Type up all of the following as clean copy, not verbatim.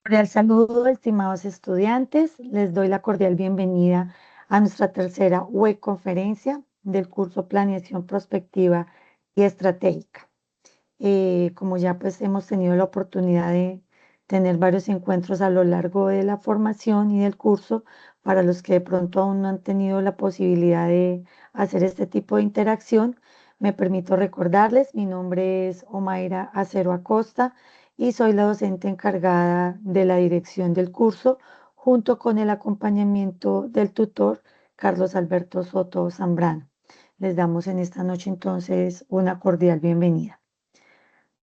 Cordial saludo, estimados estudiantes. Les doy la cordial bienvenida a nuestra tercera web conferencia del curso Planeación Prospectiva y Estratégica. Como ya pues hemos tenido la oportunidad de tener varios encuentros a lo largo de la formación y del curso, para los que de pronto aún no han tenido la posibilidad de hacer este tipo de interacción, me permito recordarles, mi nombre es Omaira Acero Acosta y soy la docente encargada de la dirección del curso, junto con el acompañamiento del tutor Carlos Alberto Soto Zambrano. Les damos en esta noche entonces una cordial bienvenida.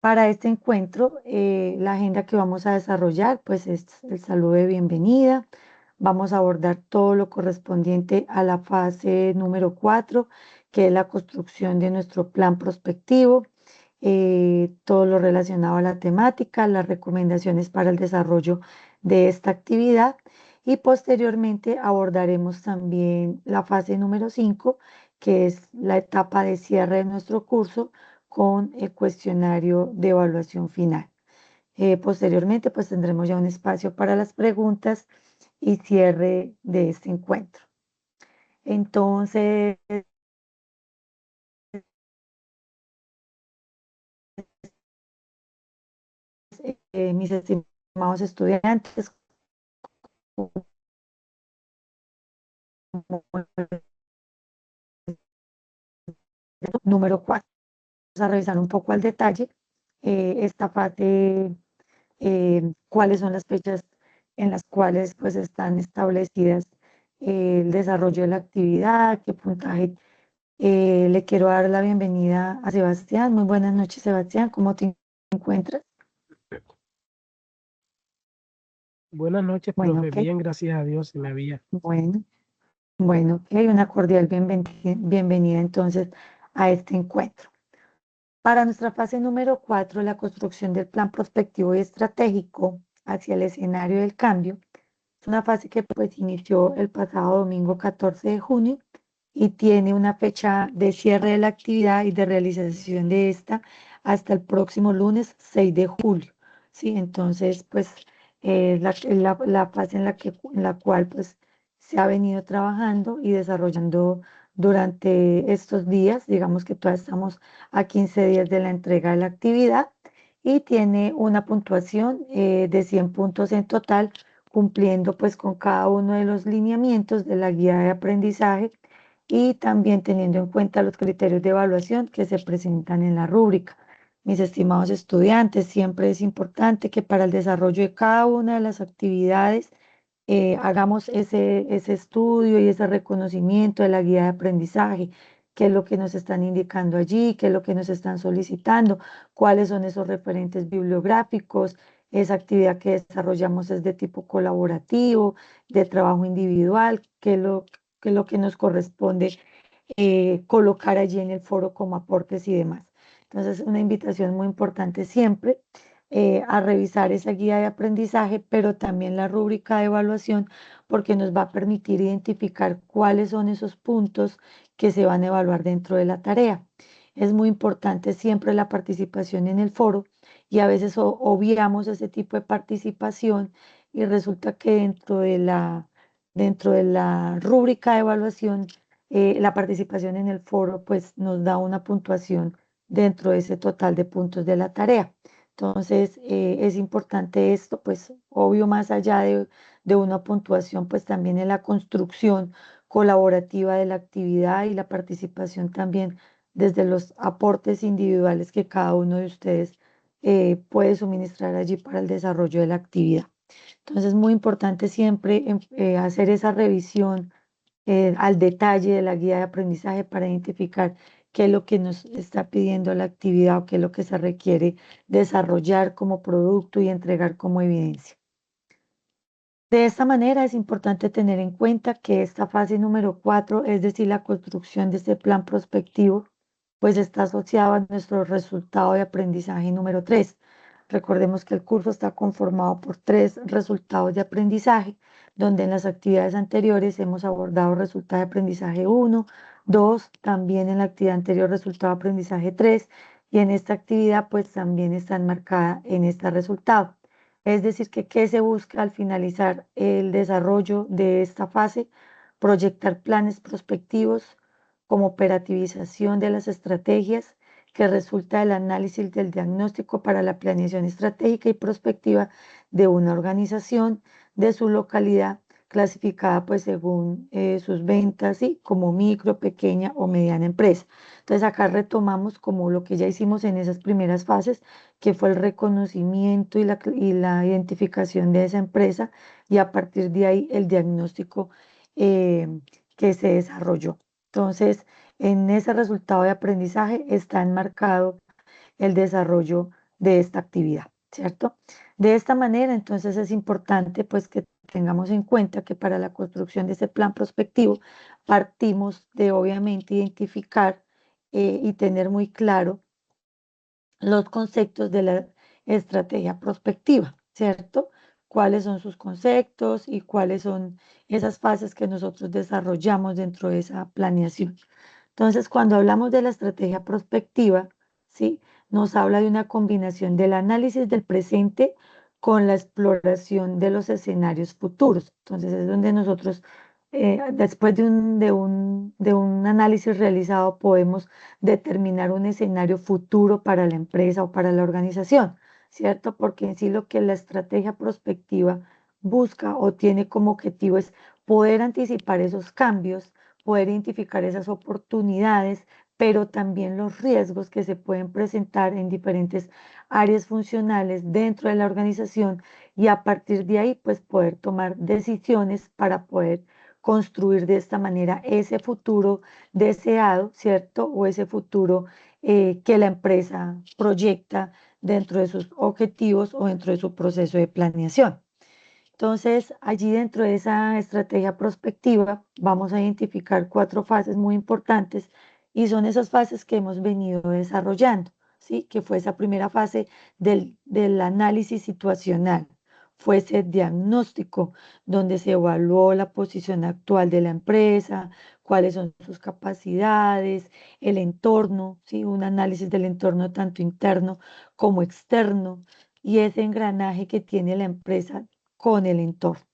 Para este encuentro, la agenda que vamos a desarrollar, pues es el saludo de bienvenida. Vamos a abordar todo lo correspondiente a la fase número 4, que es la construcción de nuestro plan prospectivo, todo lo relacionado a la temática, las recomendaciones para el desarrollo de esta actividad y posteriormente abordaremos también la fase número 5, que es la etapa de cierre de nuestro curso con el cuestionario de evaluación final. Posteriormente, pues tendremos ya un espacio para las preguntas y cierre de este encuentro. Entonces, mis estimados estudiantes, número 4, vamos a revisar un poco al detalle esta fase, cuáles son las fechas en las cuales pues están establecidas el desarrollo de la actividad, qué puntaje. Le quiero dar la bienvenida a Sebastián. Muy buenas noches, Sebastián. ¿Cómo te encuentras? Buenas noches, Bueno, profe. ok. Bien, gracias a Dios, se me había. Bueno, bueno, ok. Una cordial bienvenida entonces a este encuentro. Para nuestra fase número 4, la construcción del plan prospectivo y estratégico hacia el escenario del cambio, es una fase que pues inició el pasado domingo 14 de junio y tiene una fecha de cierre de la actividad y de realización de esta hasta el próximo lunes 6 de julio. ¿Sí? Entonces, pues la fase en la cual pues se ha venido trabajando y desarrollando durante estos días. Digamos que todavía estamos a 15 días de la entrega de la actividad y tiene una puntuación de 100 puntos en total, cumpliendo pues con cada uno de los lineamientos de la guía de aprendizaje y también teniendo en cuenta los criterios de evaluación que se presentan en la rúbrica. Mis estimados estudiantes, siempre es importante que para el desarrollo de cada una de las actividades hagamos ese estudio y ese reconocimiento de la guía de aprendizaje, qué es lo que nos están indicando allí, qué es lo que nos están solicitando, cuáles son esos referentes bibliográficos. Esa actividad que desarrollamos es de tipo colaborativo, de trabajo individual, qué es lo que nos corresponde colocar allí en el foro como aportes y demás. Entonces, una invitación muy importante siempre a revisar esa guía de aprendizaje, pero también la rúbrica de evaluación, porque nos va a permitir identificar cuáles son esos puntos que se van a evaluar dentro de la tarea. Es muy importante siempre la participación en el foro y a veces obviamos ese tipo de participación y resulta que dentro de la rúbrica de evaluación, la participación en el foro pues nos da una puntuación dentro de ese total de puntos de la tarea. Entonces, es importante esto, pues obvio, más allá de una puntuación, pues también en la construcción colaborativa de la actividad y la participación también desde los aportes individuales que cada uno de ustedes puede suministrar allí para el desarrollo de la actividad. Entonces, es muy importante siempre hacer esa revisión al detalle de la guía de aprendizaje para identificar qué es lo que nos está pidiendo la actividad o qué es lo que se requiere desarrollar como producto y entregar como evidencia. De esta manera es importante tener en cuenta que esta fase número 4, es decir, la construcción de este plan prospectivo, pues está asociado a nuestro resultado de aprendizaje número 3. Recordemos que el curso está conformado por 3 resultados de aprendizaje, donde en las actividades anteriores hemos abordado resultado de aprendizaje 1, 2, también en la actividad anterior resultado de aprendizaje 3 y en esta actividad pues también está enmarcada en este resultado. Es decir, que qué se busca al finalizar el desarrollo de esta fase, proyectar planes prospectivos como operativización de las estrategias que resulta del análisis del diagnóstico para la planeación estratégica y prospectiva de una organización de su localidad, clasificada pues según sus ventas, ¿sí? Como micro, pequeña o mediana empresa. Entonces acá retomamos como lo que ya hicimos en esas primeras fases, que fue el reconocimiento y la identificación de esa empresa, y a partir de ahí el diagnóstico eh, que se desarrolló. Entonces, en ese resultado de aprendizaje está enmarcado el desarrollo de esta actividad, ¿cierto? De esta manera, entonces es importante pues que tengamos en cuenta que para la construcción de ese plan prospectivo partimos de obviamente identificar y tener muy claro los conceptos de la estrategia prospectiva, ¿cierto? Cuáles son sus conceptos y cuáles son esas fases que nosotros desarrollamos dentro de esa planeación. Entonces, cuando hablamos de la estrategia prospectiva, ¿sí? Nos habla de una combinación del análisis del presente con la exploración de los escenarios futuros. Entonces, es donde nosotros, después de un análisis realizado, podemos determinar un escenario futuro para la empresa o para la organización, ¿cierto? Porque en sí lo que la estrategia prospectiva busca o tiene como objetivo es poder anticipar esos cambios, poder identificar esas oportunidades, pero también los riesgos que se pueden presentar en diferentes áreas funcionales dentro de la organización, y a partir de ahí pues poder tomar decisiones para poder construir de esta manera ese futuro deseado, ¿cierto? O ese futuro que la empresa proyecta dentro de sus objetivos o dentro de su proceso de planeación. Entonces, allí dentro de esa estrategia prospectiva vamos a identificar cuatro fases muy importantes, y son esas fases que hemos venido desarrollando, ¿sí? Que fue esa primera fase del análisis situacional, fue ese diagnóstico donde se evaluó la posición actual de la empresa, cuáles son sus capacidades, el entorno, ¿sí? Un análisis del entorno tanto interno como externo, y ese engranaje que tiene la empresa con el entorno.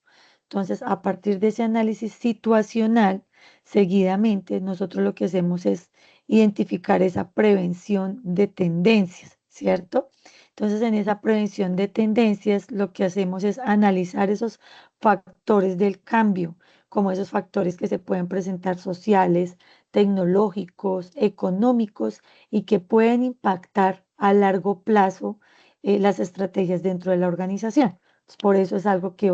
Entonces, a partir de ese análisis situacional, seguidamente nosotros lo que hacemos es identificar esa prevención de tendencias, ¿cierto? Entonces, en esa prevención de tendencias, lo que hacemos es analizar esos factores del cambio, como esos factores que se pueden presentar sociales, tecnológicos, económicos, y que pueden impactar a largo plazo las estrategias dentro de la organización. Por eso es algo que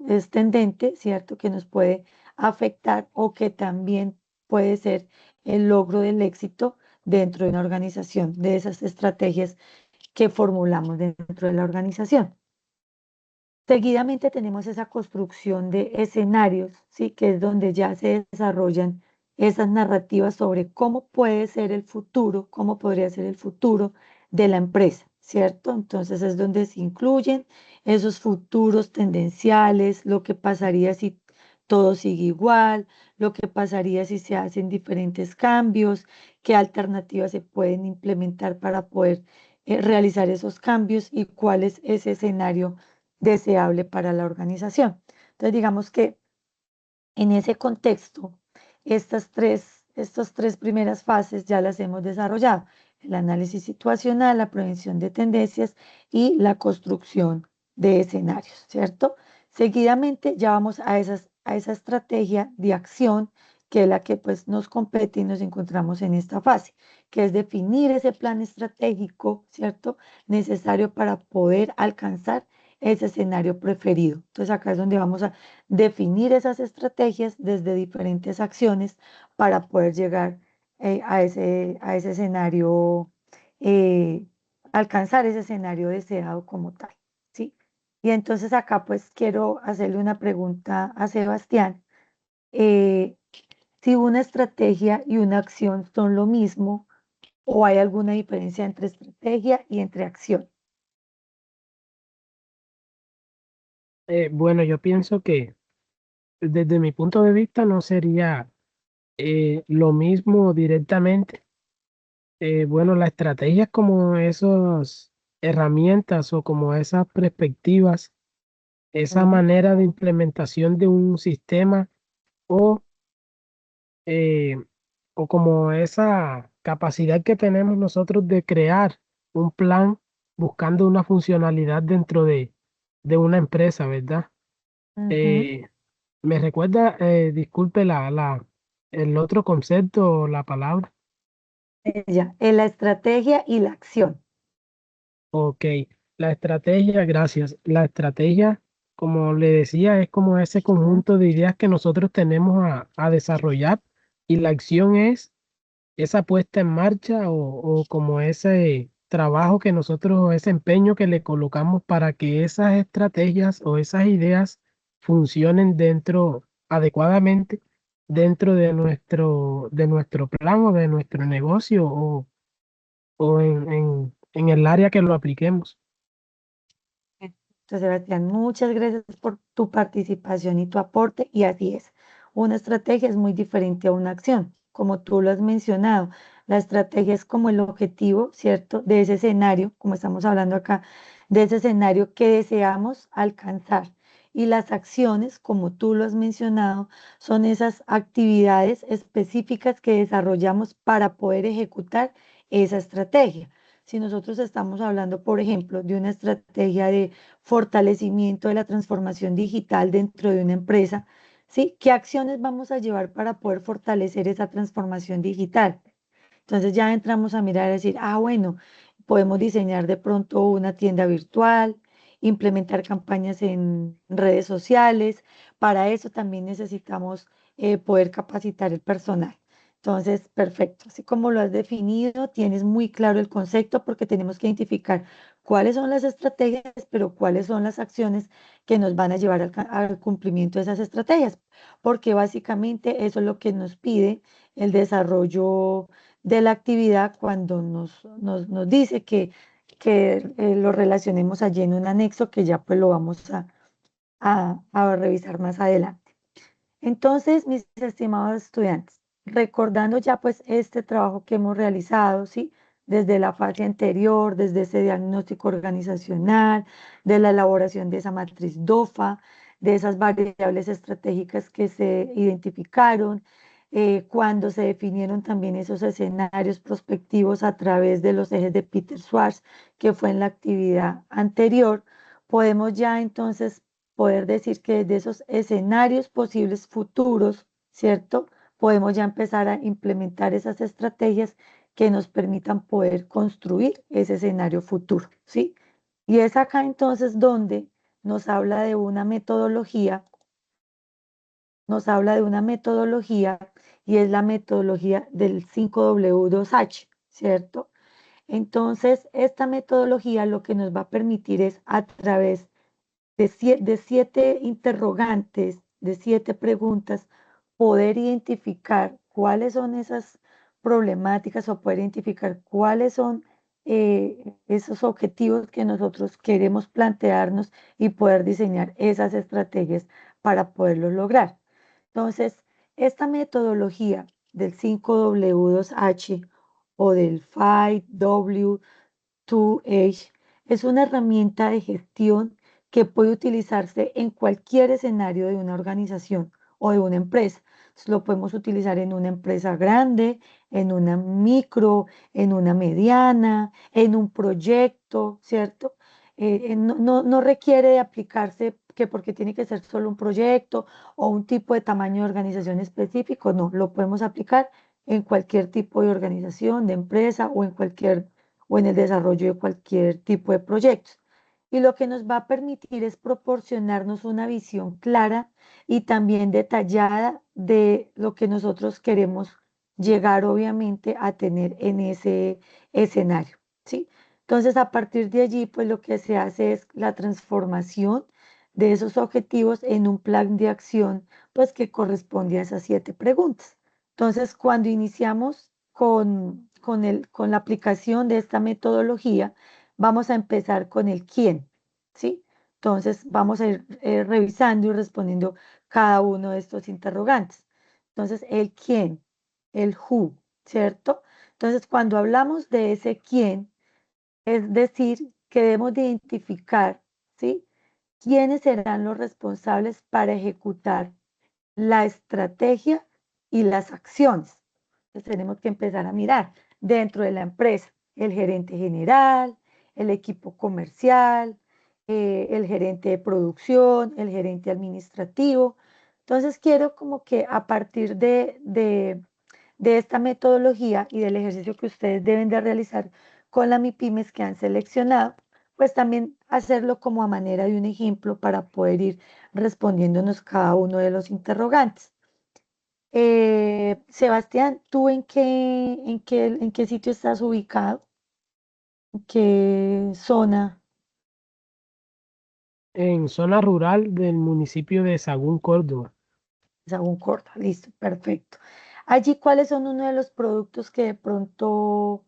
es tendente, ¿cierto? Que nos puede afectar, o que también puede ser el logro del éxito dentro de una organización, de esas estrategias que formulamos dentro de la organización. Seguidamente tenemos esa construcción de escenarios, ¿sí? Que es donde ya se desarrollan esas narrativas sobre cómo puede ser el futuro, cómo podría ser el futuro de la empresa, ¿cierto? Entonces es donde se incluyen esos futuros tendenciales, lo que pasaría si todo sigue igual, lo que pasaría si se hacen diferentes cambios, qué alternativas se pueden implementar para poder realizar esos cambios, y cuál es ese escenario deseable para la organización. Entonces, digamos que en ese contexto, estas tres primeras fases ya las hemos desarrollado: el análisis situacional, la prevención de tendencias y la construcción de escenarios, ¿cierto? Seguidamente ya vamos a esa estrategia de acción, que es la que pues nos compete y nos encontramos en esta fase, que es definir ese plan estratégico, ¿cierto? Necesario para poder alcanzar ese escenario preferido. Entonces acá es donde vamos a definir esas estrategias desde diferentes acciones para poder llegar a ese escenario, eh, alcanzar ese escenario deseado como tal, ¿sí? Y entonces acá pues quiero hacerle una pregunta a Sebastián. eh, si una estrategia y una acción son lo mismo, o hay alguna diferencia entre estrategia y entre acción. Bueno, yo pienso que desde mi punto de vista no sería lo mismo directamente. Bueno, la estrategia es como esos. herramientas o como esas perspectivas, esa Ujú. manera de implementación de un sistema o, eh, o como esa capacidad que tenemos nosotros de crear un plan buscando una funcionalidad dentro de una empresa, ¿verdad? Ujú. Eh, ¿Me recuerda, disculpe, el otro concepto o la palabra? Ella, en la estrategia y la acción. Ok, la estrategia, gracias. La estrategia, como le decía, es como ese Ujú. conjunto de ideas que nosotros tenemos a desarrollar y la acción es esa puesta en marcha o como ese trabajo que nosotros, ese empeño que le colocamos para que esas estrategias o esas ideas funcionen dentro, adecuadamente dentro de nuestro plan o de nuestro negocio o en el área que lo apliquemos. Entonces, Sebastián, muchas gracias por tu participación y tu aporte. Y así es, una estrategia es muy diferente a una acción, como tú lo has mencionado. La estrategia es como el objetivo, ¿cierto? De ese escenario, como estamos hablando acá, de ese escenario que deseamos alcanzar. Y las acciones, como tú lo has mencionado, son esas actividades específicas que desarrollamos para poder ejecutar esa estrategia. Si nosotros estamos hablando, por ejemplo, de una estrategia de fortalecimiento de la transformación digital dentro de una empresa, ¿sí? ¿Qué acciones vamos a llevar para poder fortalecer esa transformación digital? Entonces ya entramos a mirar y decir, ah, bueno, podemos diseñar de pronto una tienda virtual, implementar campañas en redes sociales. Para eso también necesitamos poder capacitar el personal. Entonces, perfecto. Así como lo has definido, tienes muy claro el concepto porque tenemos que identificar cuáles son las estrategias, pero cuáles son las acciones que nos van a llevar al cumplimiento de esas estrategias, porque básicamente eso es lo que nos pide el desarrollo de la actividad cuando nos dice que lo relacionemos allí en un anexo que ya pues lo vamos a revisar más adelante. Entonces, mis estimados estudiantes, recordando ya pues este trabajo que hemos realizado, ¿sí? Desde la fase anterior, desde ese diagnóstico organizacional, de la elaboración de esa matriz DOFA, de esas variables estratégicas que se identificaron, cuando se definieron también esos escenarios prospectivos a través de los ejes de Peter Schwartz, que fue en la actividad anterior, podemos ya entonces poder decir que desde esos escenarios posibles futuros, ¿cierto? Podemos ya empezar a implementar esas estrategias que nos permitan poder construir ese escenario futuro, ¿sí? Y es acá entonces donde nos habla de una metodología, nos habla de una metodología y es la metodología del 5W2H, ¿cierto? Entonces, esta metodología lo que nos va a permitir es a través de 7 interrogantes, de 7 preguntas, poder identificar cuáles son esas problemáticas o poder identificar cuáles son esos objetivos que nosotros queremos plantearnos y poder diseñar esas estrategias para poderlos lograr. Entonces, esta metodología del 5W2H o del 5W2H es una herramienta de gestión que puede utilizarse en cualquier escenario de una organización o de una empresa. Entonces, lo podemos utilizar en una empresa grande, en una micro, en una mediana, en un proyecto, ¿cierto? No requiere de aplicarse que porque tiene que ser solo un proyecto o un tipo de tamaño de organización específico, no, lo podemos aplicar en cualquier tipo de organización, de empresa o en el desarrollo de cualquier tipo de proyectos. Y lo que nos va a permitir es proporcionarnos una visión clara y también detallada de lo que nosotros queremos llegar, obviamente, a tener en ese escenario, ¿sí? Entonces, a partir de allí, pues lo que se hace es la transformación de esos objetivos en un plan de acción, pues que corresponde a esas 7 preguntas. Entonces, cuando iniciamos con la aplicación de esta metodología, vamos a empezar con el quién, ¿sí? Entonces, vamos a ir revisando y respondiendo cada uno de estos interrogantes. Entonces, el quién, el who, ¿cierto? Entonces, cuando hablamos de ese quién, es decir, que debemos de identificar, ¿sí? ¿Quiénes serán los responsables para ejecutar la estrategia y las acciones? Entonces tenemos que empezar a mirar dentro de la empresa el gerente general, el equipo comercial, el gerente de producción, el gerente administrativo. Entonces quiero como que a partir de esta metodología y del ejercicio que ustedes deben de realizar con la MIPIMES que han seleccionado, pues también hacerlo como a manera de un ejemplo para poder ir respondiéndonos cada uno de los interrogantes. Sebastián, ¿tú en qué sitio estás ubicado? ¿En qué zona? En zona rural del municipio de Sagún, Córdoba. Sagún Córdoba, listo, perfecto. Allí, ¿cuáles son uno de los productos que de pronto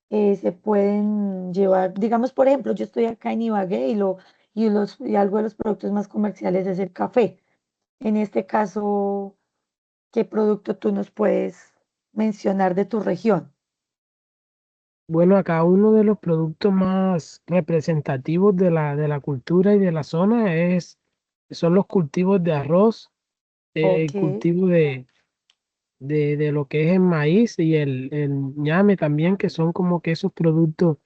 se pueden llevar? Digamos, por ejemplo, yo estoy acá en Ibagué y algo de los productos más comerciales es el café. En este caso, ¿qué producto tú nos puedes mencionar de tu región? Bueno, acá uno de los productos más representativos de la cultura y de la zona son los cultivos de arroz, Ok, el cultivo de lo que es el maíz y el ñame también, que son como que esos productos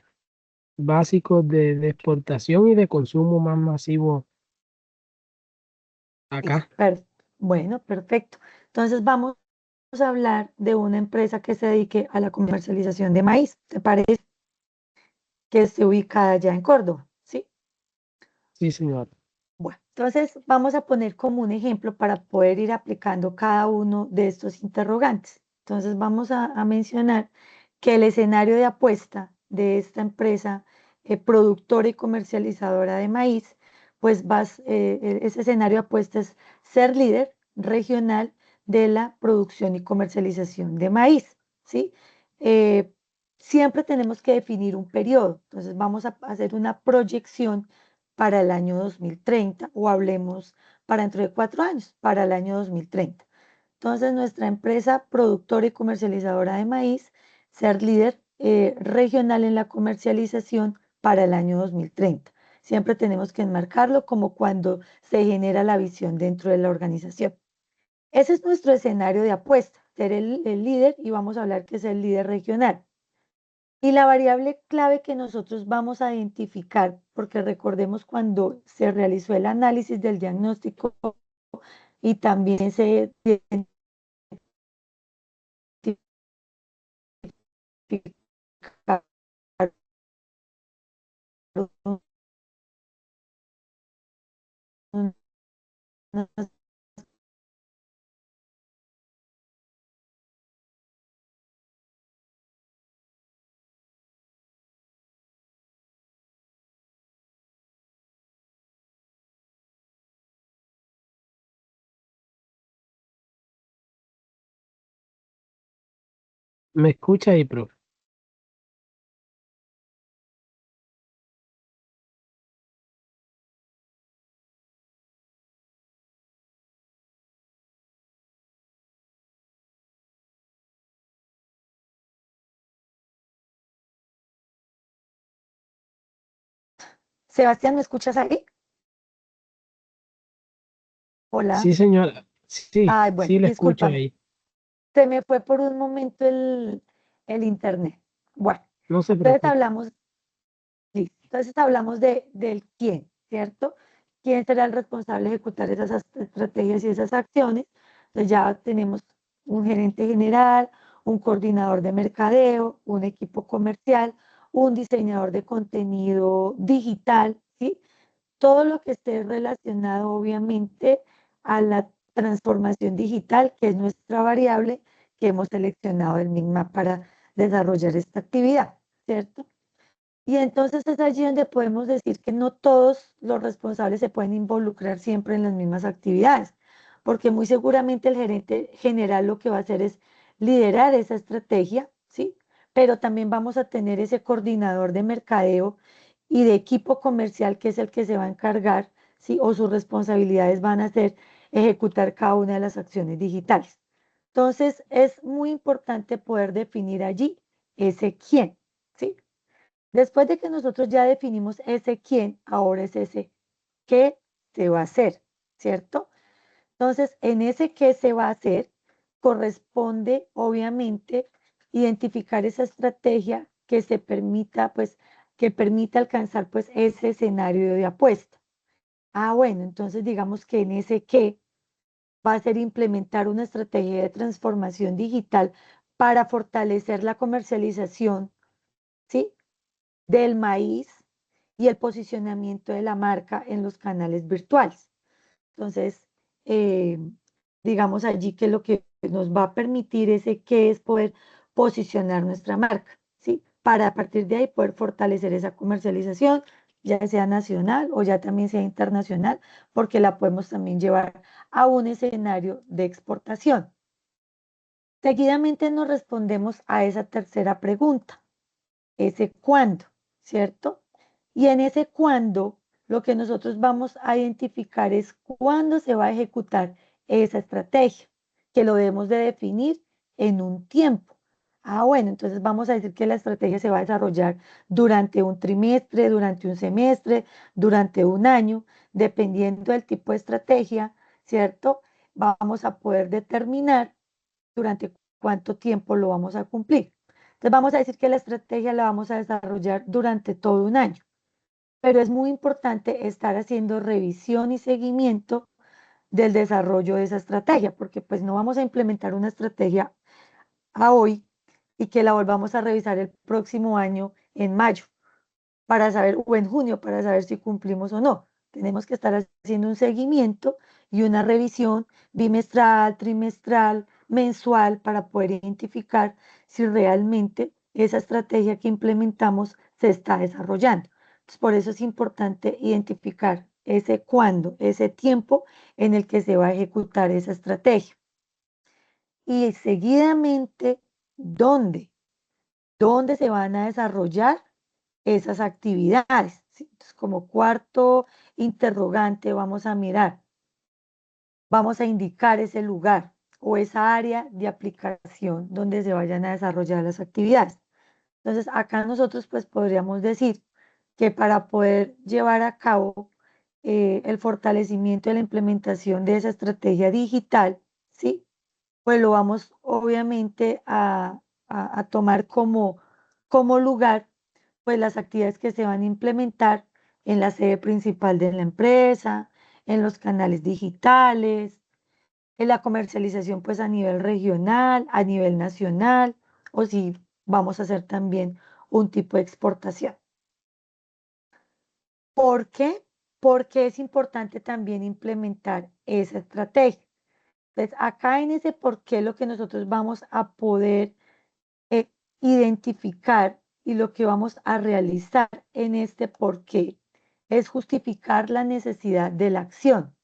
básicos de exportación y de consumo más masivo listo. acá. Bueno, perfecto. Entonces vamos a hablar de una empresa que se dedique a la comercialización de maíz. ¿Te parece que esté ubicada ya en Córdoba? ¿Sí? Sí, señor. Bueno, entonces vamos a poner como un ejemplo para poder ir aplicando cada uno de estos interrogantes. Entonces vamos a mencionar que el escenario de apuesta de esta empresa productora y comercializadora de maíz, pues ese escenario de apuesta es ser líder regional de la producción y comercialización de maíz, ¿sí? Eh, Siempre tenemos que definir un periodo, entonces vamos a hacer una proyección para el año 2030 o hablemos para dentro de 4 años, para el año 2030. Entonces, nuestra empresa productora y comercializadora de maíz, ser líder regional en la comercialización para el año 2030. Siempre tenemos que enmarcarlo como cuando se genera la visión dentro de la organización. Ese es nuestro escenario de apuesta, ser el líder y vamos a hablar que es el líder regional. Y la variable clave que nosotros vamos a identificar, porque recordemos cuando se realizó el análisis del diagnóstico y también se identificaron, ¿Me escucha ahí, profe? Sebastián, ¿me escuchas ahí? Hola. Sí, señora. Sí, Ay, bueno, sí, le escucho discúlpame. ahí. Se me fue por un momento el internet. Bueno, No se entonces preocupe. hablamos. Listo. Entonces hablamos del quién, ¿cierto? ¿Quién será el responsable de ejecutar esas estrategias y esas acciones? Entonces ya tenemos un gerente general, un coordinador de mercadeo, un equipo comercial, un diseñador de contenido digital, ¿sí? Todo lo que esté relacionado obviamente a la transformación digital, que es nuestra variable que hemos seleccionado del MIGMA para desarrollar esta actividad, ¿cierto? Y entonces es allí donde podemos decir que no todos los responsables se pueden involucrar siempre en las mismas actividades, porque muy seguramente el gerente general lo que va a hacer es liderar esa estrategia, ¿sí? Pero también vamos a tener ese coordinador de mercadeo y de equipo comercial que es el que se va a encargar, ¿sí? O sus responsabilidades van a ser ejecutar cada una de las acciones digitales. Entonces es muy importante poder definir allí ese quién, ¿sí? Después de que nosotros ya definimos ese quién, ahora es ese qué se va a hacer, ¿cierto? Entonces, en ese qué se va a hacer, corresponde, obviamente, identificar esa estrategia que se permita, pues, que permita alcanzar, pues, ese escenario de apuesta. Ah, bueno, entonces digamos que en ese qué va a ser implementar una estrategia de transformación digital para fortalecer la comercialización, ¿sí? Del maíz y el posicionamiento de la marca en los canales virtuales. Entonces, eh, digamos allí que lo que nos va a permitir ese que es poder posicionar nuestra marca, ¿sí? Para a partir de ahí poder fortalecer esa comercialización, ya sea nacional o ya también sea internacional, porque la podemos también llevar a un escenario de exportación. Seguidamente nos respondemos a esa tercera pregunta, ese cuándo, ¿cierto? Y en ese cuándo, lo que nosotros vamos a identificar es cuándo se va a ejecutar esa estrategia, que lo debemos de definir en un tiempo. Ah, bueno, entonces vamos a decir que la estrategia se va a desarrollar durante un trimestre, durante un semestre, durante un año, dependiendo del tipo de estrategia, ¿cierto? Vamos a poder determinar durante cuánto tiempo lo vamos a cumplir. Entonces vamos a decir que la estrategia la vamos a desarrollar durante todo un año, pero es muy importante estar haciendo revisión y seguimiento del desarrollo de esa estrategia, porque pues no vamos a implementar una estrategia a hoy y que la volvamos a revisar el próximo año en mayo para saber, o en junio, para saber si cumplimos o no. Tenemos que estar haciendo un seguimiento y una revisión bimestral, trimestral, mensual, para poder identificar si realmente esa estrategia que implementamos se está desarrollando. Entonces, por eso es importante identificar ese cuándo, ese tiempo en el que se va a ejecutar esa estrategia. Y seguidamente, ¿dónde? ¿Dónde se van a desarrollar esas actividades? ¿Sí? Entonces, como cuarto interrogante, vamos a mirar, vamos a indicar ese lugar o esa área de aplicación donde se vayan a desarrollar las actividades. Entonces, acá nosotros pues podríamos decir que para poder llevar a cabo el fortalecimiento de la implementación de esa estrategia digital, ¿sí? Pues lo vamos obviamente a tomar como lugar, pues las actividades que se van a implementar en la sede principal de la empresa, en los canales digitales, en la comercialización pues a nivel regional, a nivel nacional, o si vamos a hacer también un tipo de exportación. ¿Por qué? Porque es importante también implementar esa estrategia. Entonces, acá en ese por qué lo que nosotros vamos a poder eh, identificar y lo que vamos a realizar en este por qué es justificar la necesidad de la acción.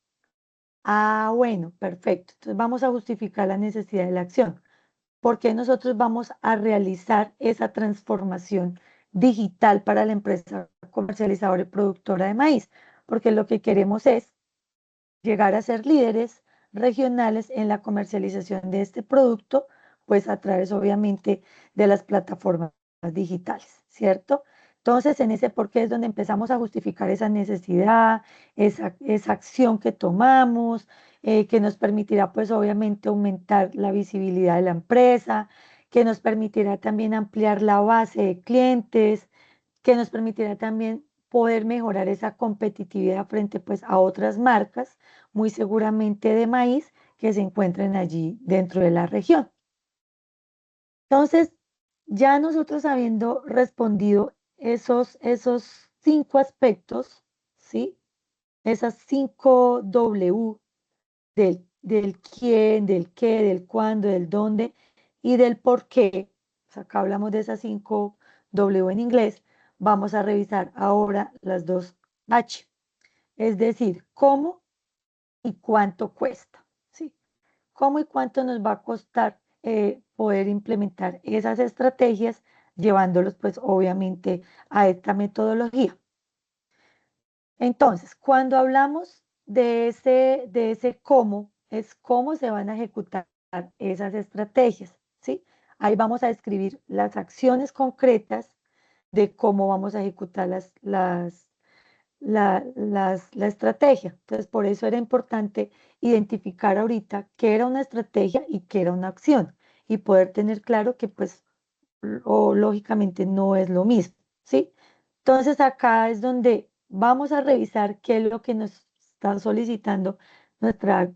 Ah, bueno, perfecto. Entonces vamos a justificar la necesidad de la acción. ¿Por qué nosotros vamos a realizar esa transformación digital para la empresa comercializadora y productora de maíz? Porque lo que queremos es llegar a ser líderes regionales en la comercialización de este producto, pues a través obviamente de las plataformas digitales, ¿cierto? Entonces, en ese porqué es donde empezamos a justificar esa necesidad, esa acción que tomamos, que nos permitirá pues obviamente aumentar la visibilidad de la empresa, que nos permitirá también ampliar la base de clientes, que nos permitirá también poder mejorar esa competitividad frente pues a otras marcas, muy seguramente de maíz, que se encuentren allí dentro de la región. Entonces, ya nosotros habiendo respondido esos 5 aspectos, ¿sí? Esas 5 W del quién, del qué, del cuándo, del dónde y del por qué. Pues acá hablamos de esas 5 W en inglés. Vamos a revisar ahora las dos H, es decir, cómo y cuánto cuesta, ¿sí? ¿Cómo y cuánto nos va a costar poder implementar esas estrategias, llevándolos pues obviamente a esta metodología? Entonces, cuando hablamos de ese cómo, es cómo se van a ejecutar esas estrategias, ¿sí? Ahí vamos a describir las acciones concretas de cómo vamos a ejecutar la estrategia. Entonces, por eso era importante identificar ahorita qué era una estrategia y qué era una acción y poder tener claro que pues o lógicamente no es lo mismo, ¿sí? Entonces acá es donde vamos a revisar qué es lo que nos está solicitando nuestra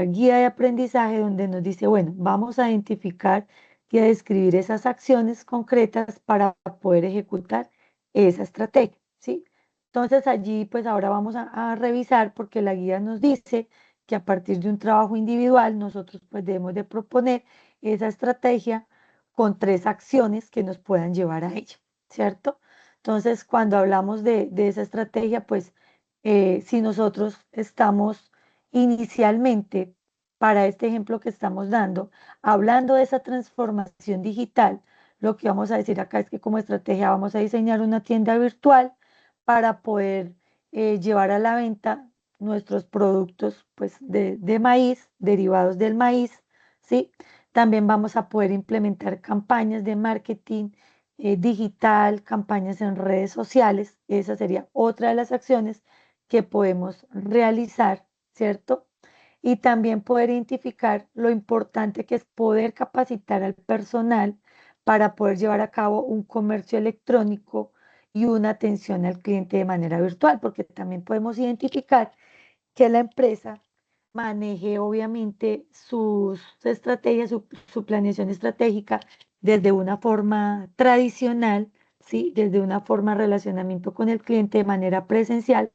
guía de aprendizaje, donde nos dice, bueno, vamos a identificar y a describir esas acciones concretas para poder ejecutar esa estrategia, ¿sí? Entonces allí pues ahora vamos a revisar porque la guía nos dice que a partir de un trabajo individual nosotros pues debemos de proponer esa estrategia con tres acciones que nos puedan llevar a ello, ¿cierto? Entonces, cuando hablamos de esa estrategia, pues si nosotros estamos inicialmente, para este ejemplo que estamos dando, hablando de esa transformación digital, lo que vamos a decir acá es que como estrategia vamos a diseñar una tienda virtual para poder llevar a la venta nuestros productos pues, de maíz, derivados del maíz, ¿sí? También vamos a poder implementar campañas de marketing digital, campañas en redes sociales. Esa sería otra de las acciones que podemos realizar, ¿cierto? Y también poder identificar lo importante que es poder capacitar al personal para poder llevar a cabo un comercio electrónico y una atención al cliente de manera virtual, porque también podemos identificar que la empresa maneje obviamente sus estrategias, su planeación estratégica desde una forma tradicional, ¿sí? Desde una forma de relacionamiento con el cliente de manera presencial,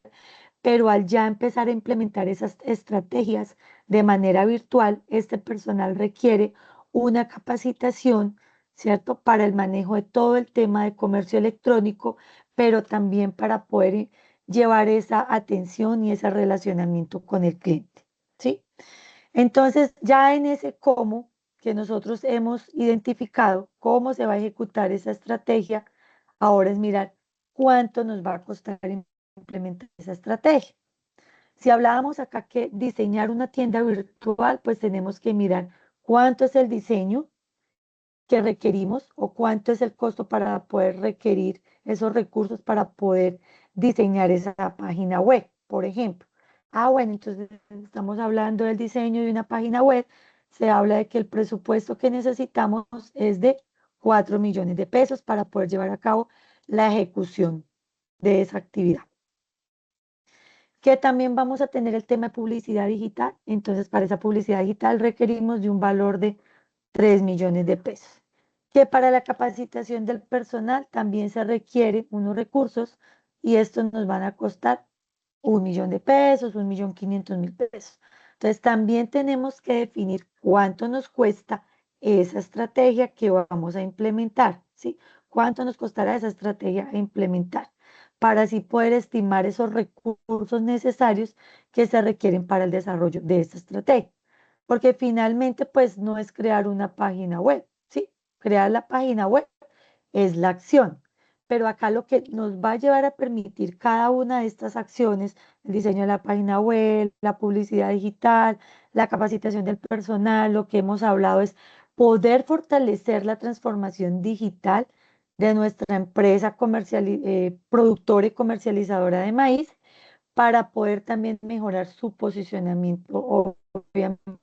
pero al ya empezar a implementar esas estrategias de manera virtual, este personal requiere una capacitación, ¿cierto? Para el manejo de todo el tema de comercio electrónico, pero también para poder llevar esa atención y ese relacionamiento con el cliente, ¿sí? Entonces, ya en ese cómo que nosotros hemos identificado cómo se va a ejecutar esa estrategia, ahora es mirar cuánto nos va a costar implementar esa estrategia. Si hablábamos acá que diseñar una tienda virtual, pues tenemos que mirar cuánto es el diseño que requerimos o cuánto es el costo para poder requerir esos recursos para poder diseñar esa página web, por ejemplo. Ah, bueno, entonces estamos hablando del diseño de una página web. Se habla de que el presupuesto que necesitamos es de 4 millones de pesos para poder llevar a cabo la ejecución de esa actividad. Que también vamos a tener el tema de publicidad digital. Entonces, para esa publicidad digital requerimos de un valor de 3 millones de pesos. Que para la capacitación del personal también se requiere unos recursos y estos nos van a costar 1 millón de pesos, 1.500.000 pesos. Entonces, también tenemos que definir cuánto nos cuesta esa estrategia que vamos a implementar, ¿sí? ¿Cuánto nos costará esa estrategia a implementar? Para así poder estimar esos recursos necesarios que se requieren para el desarrollo de esta estrategia. Porque finalmente, pues no es crear una página web, ¿sí? Crear la página web es la acción. Pero acá lo que nos va a llevar a permitir cada una de estas acciones, el diseño de la página web, la publicidad digital, la capacitación del personal, lo que hemos hablado es poder fortalecer la transformación digital de nuestra empresa productora y comercializadora de maíz para poder también mejorar su posicionamiento, obviamente,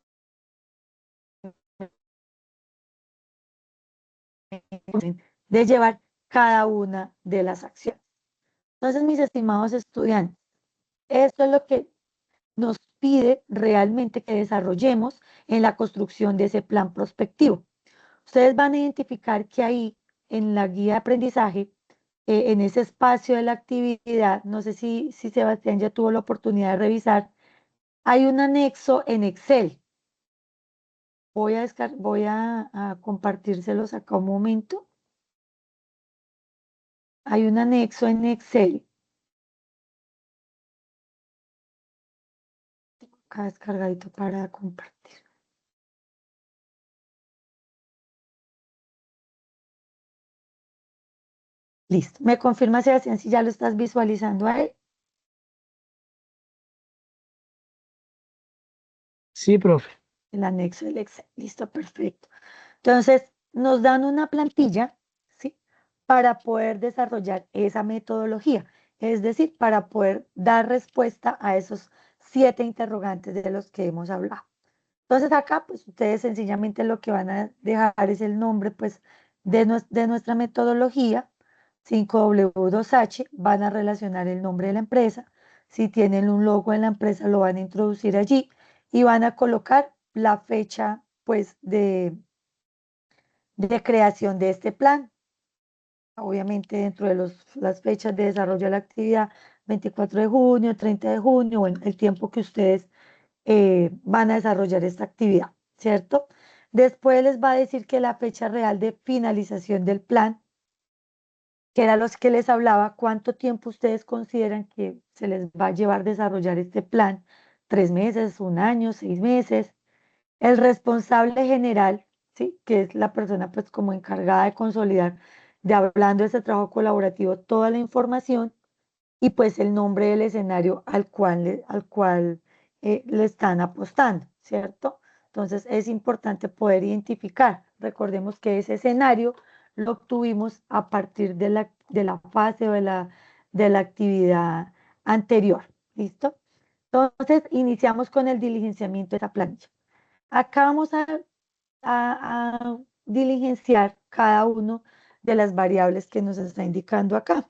de llevar cada una de las acciones. Entonces, mis estimados estudiantes, esto es lo que nos pide realmente que desarrollemos en la construcción de ese plan prospectivo. Ustedes van a identificar que ahí en la guía de aprendizaje, en ese espacio de la actividad, no sé si Sebastián ya tuvo la oportunidad de revisar, hay un anexo en Excel. Voy a compartírselos acá un momento. Hay un anexo en Excel. Acá descargadito para compartir. Listo. ¿Me confirma, Sebastián, si ya lo estás visualizando ahí? Sí, profe. El anexo del Excel. Listo, perfecto. Entonces, nos dan una plantilla, ¿sí? para poder desarrollar esa metodología, es decir, para poder dar respuesta a esos 7 interrogantes de los que hemos hablado. Entonces acá, pues ustedes sencillamente lo que van a dejar es el nombre, pues, de nuestra metodología, 5W2H, van a relacionar el nombre de la empresa. Si tienen un logo en la empresa, lo van a introducir allí y van a colocar la fecha, pues, de creación de este plan. Obviamente dentro de las fechas de desarrollo de la actividad, 24 de junio, 30 de junio, bueno, el tiempo que ustedes van a desarrollar esta actividad, ¿cierto? Después les va a decir que la fecha real de finalización del plan, que era los que les hablaba, cuánto tiempo ustedes consideran que se les va a llevar desarrollar este plan, 3 meses, un año, 6 meses. El responsable general, ¿sí? Que es la persona pues como encargada de consolidar, de hablando de ese trabajo colaborativo, toda la información y pues el nombre del escenario al cual le están apostando, ¿cierto? Entonces es importante poder identificar. Recordemos que ese escenario lo obtuvimos a partir de la fase o de la actividad anterior, ¿listo? Entonces iniciamos con el diligenciamiento de esa planilla. Acá vamos a diligenciar cada uno de las variables que nos está indicando acá.